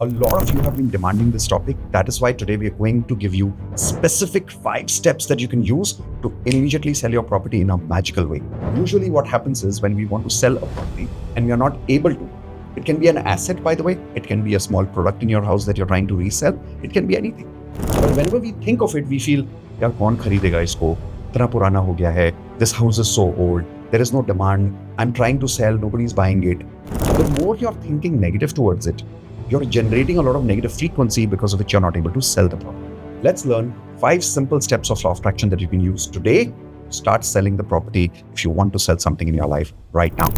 A lot of you have been demanding this topic. That is why today we are going to give you specific 5 steps that you can use to immediately sell your property in a magical way. Usually what happens is when we want to sell a property and we are not able to, it can be an asset, by the way, it can be a small product in your house that you're trying to resell, it can be anything. But whenever we think of it, we feel, यार कौन खरीदेगा इसको, इतना पुराना हो गया है, this house is so old, there is no demand, I'm trying to sell, nobody's buying it. The more you're thinking negative towards it, you're generating a lot of negative frequency because of which you're not able to sell the property. Let's learn 5 simple steps of law of attraction that you can use today to start selling the property if you want to sell something in your life right now.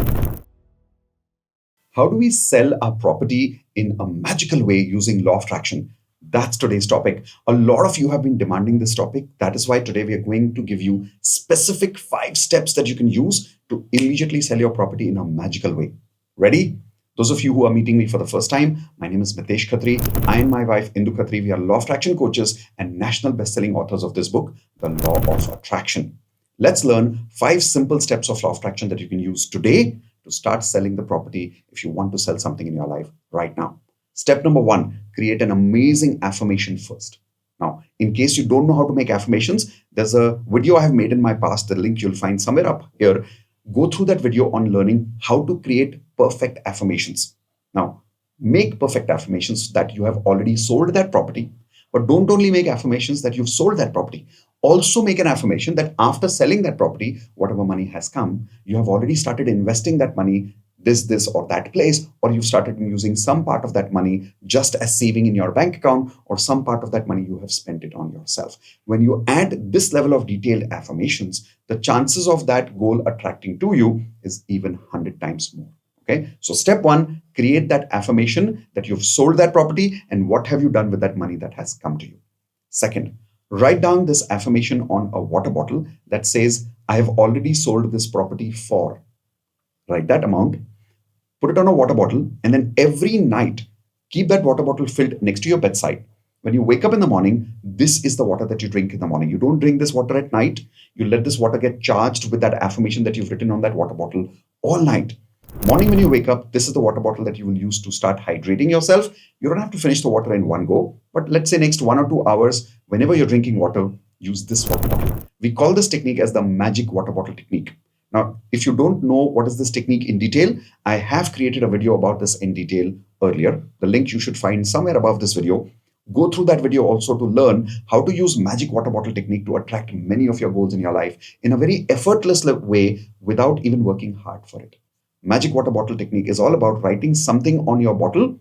How do we sell our property in a magical way using law of attraction? That's today's topic. A lot of you have been demanding this topic. That is why today we are going to give you specific 5 steps that you can use to immediately sell your property in a magical way. Ready? Those of you who are meeting me for the first time, my name is Mitesh Khatri. I and my wife, Indu Khatri, we are law of attraction coaches and national best-selling authors of this book, The Law of Attraction. Let's learn 5 simple steps of law of attraction that you can use today to start selling the property if you want to sell something in your life right now. Step number 1, create an amazing affirmation first. Now, in case you don't know how to make affirmations, there's a video I have made in my past, the link you'll find somewhere up here. Go through that video on learning how to create perfect affirmations. Now, make perfect affirmations that you have already sold that property, but don't only make affirmations that you've sold that property. Also make an affirmation that after selling that property, whatever money has come, you have already started investing that money this or that place, or you've started using some part of that money just as saving in your bank account, or some part of that money you have spent it on yourself. When you add this level of detailed affirmations, the chances of that goal attracting to you is even 100 times more. Okay, so step 1, create that affirmation that you've sold that property and what have you done with that money that has come to you. Second, write down this affirmation on a water bottle that says, I have already sold this property for. Write that amount, put it on a water bottle, and then every night, keep that water bottle filled next to your bedside. When you wake up in the morning, this is the water that you drink in the morning. You don't drink this water at night. You let this water get charged with that affirmation that you've written on that water bottle all night. Morning when you wake up, this is the water bottle that you will use to start hydrating yourself. You don't have to finish the water in one go, but let's say next 1 or 2 hours, whenever you're drinking water, use this water bottle. We call this technique as the magic water bottle technique. Now, if you don't know what is this technique in detail, I have created a video about this in detail earlier. The link you should find somewhere above this video. Go through that video also to learn how to use magic water bottle technique to attract many of your goals in your life in a very effortless way without even working hard for it. Magic water bottle technique is all about writing something on your bottle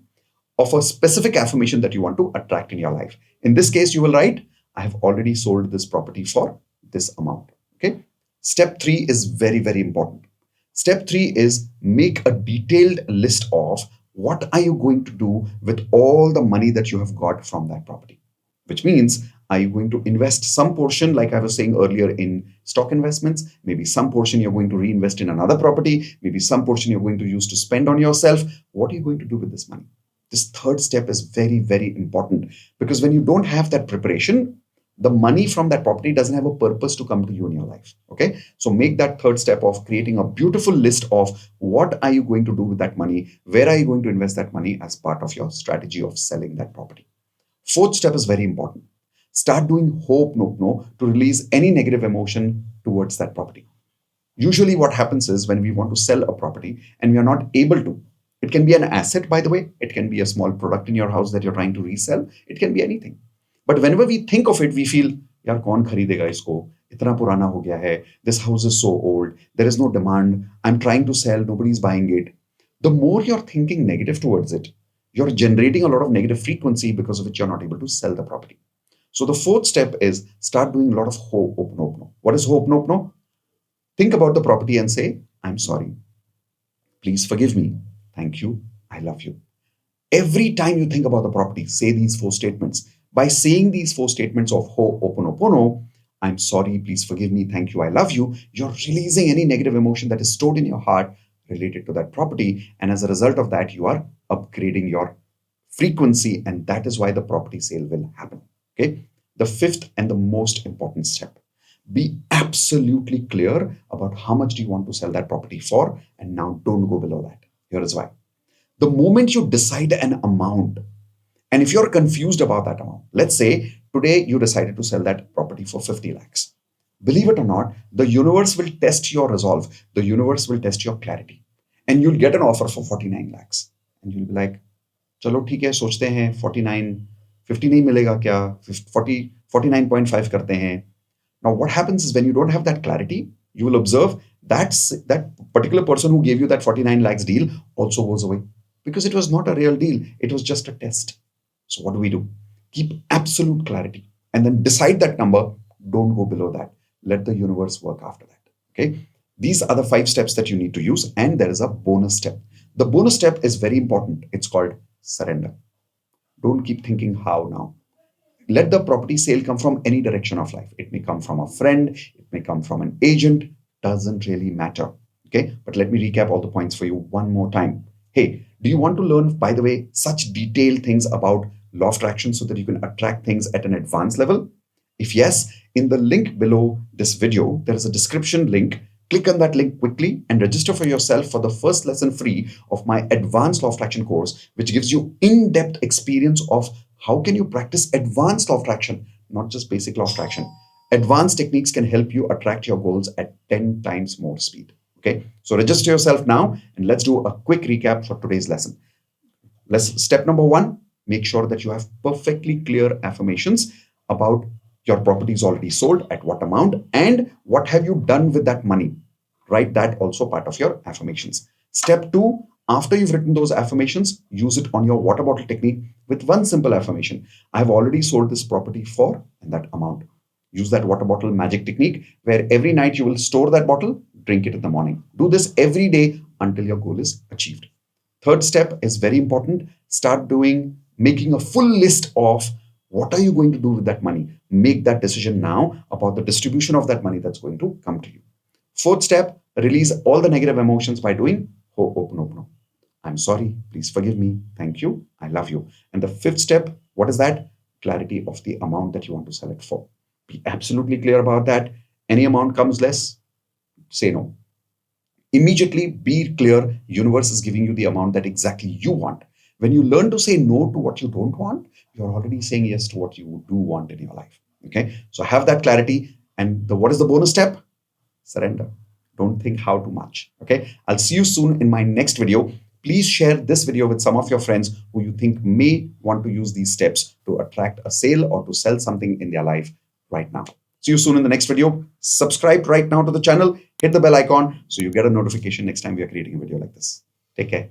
of a specific affirmation that you want to attract in your life. In this case, you will write, I have already sold this property for this amount. Okay. Step 3 is very, very important. Step 3 is make a detailed list of what are you going to do with all the money that you have got from that property, which means, are you going to invest some portion, like I was saying earlier, in stock investments? Maybe some portion you're going to reinvest in another property. Maybe some portion you're going to use to spend on yourself. What are you going to do with this money? This third step is very, very important because when you don't have that preparation, the money from that property doesn't have a purpose to come to you in your life. Okay, so make that third step of creating a beautiful list of what are you going to do with that money, where are you going to invest that money as part of your strategy of selling that property. Fourth step is very important. Start doing hope no to release any negative emotion towards that property. Usually what happens is when we want to sell a property and we are not able to, it can be an asset, by the way, it can be a small product in your house that you're trying to resell, it can be anything. But whenever we think of it, we feel, यार कौन खरीदेगा इसको, इतना पुराना हो गया है, this house is so old, there is no demand, I'm trying to sell, nobody's buying it. The more you're thinking negative towards it, you're generating a lot of negative frequency because of which you're not able to sell the property. So the fourth step is start doing a lot of hope no. What is hope no? Think about the property and say, I'm sorry. Please forgive me. Thank you. I love you. Every time you think about the property, say these 4 statements. By saying these 4 statements of Ho'oponopono, I'm sorry, please forgive me, thank you, I love you, you're releasing any negative emotion that is stored in your heart related to that property. And as a result of that, you are upgrading your frequency. And that is why the property sale will happen. Okay. The fifth and the most important step, be absolutely clear about how much do you want to sell that property for. And now don't go below that. Here is why. The moment you decide an amount, And if you're confused about that amount, let's say today you decided to sell that property for 50 lakhs. Believe it or not, the universe will test your resolve. The universe will test your clarity. And you'll get an offer for 49 lakhs. And you'll be like, चलो ठीक है सोचते हैं 49 50 नहीं मिलेगा क्या 40 49.5 करते हैं. Now what happens is when you don't have that clarity, you will observe that particular person who gave you that 49 lakhs deal also goes away because it was not a real deal, it was just a test. So what do? Keep absolute clarity and then decide that number. Don't go below that. Let the universe work after that. Okay. These are the 5 steps that you need to use, and there is a bonus step. The bonus step is very important. It's called surrender. Don't keep thinking how now. Let the property sale come from any direction of life. It may come from a friend, it may come from an agent, doesn't really matter. Okay, but let me recap all the points for you one more time. Hey, do you want to learn, by the way, such detailed things about law of attraction so that you can attract things at an advanced level? If yes, in the link below this video, there is a description link. Click on that link quickly and register for yourself for the first lesson free of my advanced law of attraction course, which gives you in-depth experience of how can you practice advanced law of attraction, not just basic law of attraction. Advanced techniques can help you attract your goals at 10 times more speed. Okay, so register yourself now and let's do a quick recap for today's lesson. Step number 1, make sure that you have perfectly clear affirmations about your property is already sold, at what amount, and what have you done with that money. Write that also part of your affirmations. Step 2, after you've written those affirmations, use it on your water bottle technique with one simple affirmation. I've already sold this property for and that amount. Use that water bottle magic technique where every night you will store that bottle, drink it in the morning. Do this every day until your goal is achieved. Third step is very important. Start making a full list of what are you going to do with that money. Make that decision now about the distribution of that money that's going to come to you. Fourth step, release all the negative emotions by doing Ho'oponopono. I'm sorry, please forgive me, thank you, I love you. And the fifth step, what is that? Clarity of the amount that you want to sell it for. Be absolutely clear about that. Any amount comes less, say no. Immediately be clear, universe is giving you the amount that exactly you want. When you learn to say no to what you don't want, you're already saying yes to what you do want in your life. Okay, so have that clarity. And what is the bonus step? Surrender. Don't think how too much. Okay, I'll see you soon in my next video. Please share this video with some of your friends who you think may want to use these steps to attract a sale or to sell something in their life right now. See you soon in the next video. Subscribe right now to the channel. Hit the bell icon so you get a notification next time we are creating a video like this. Take care.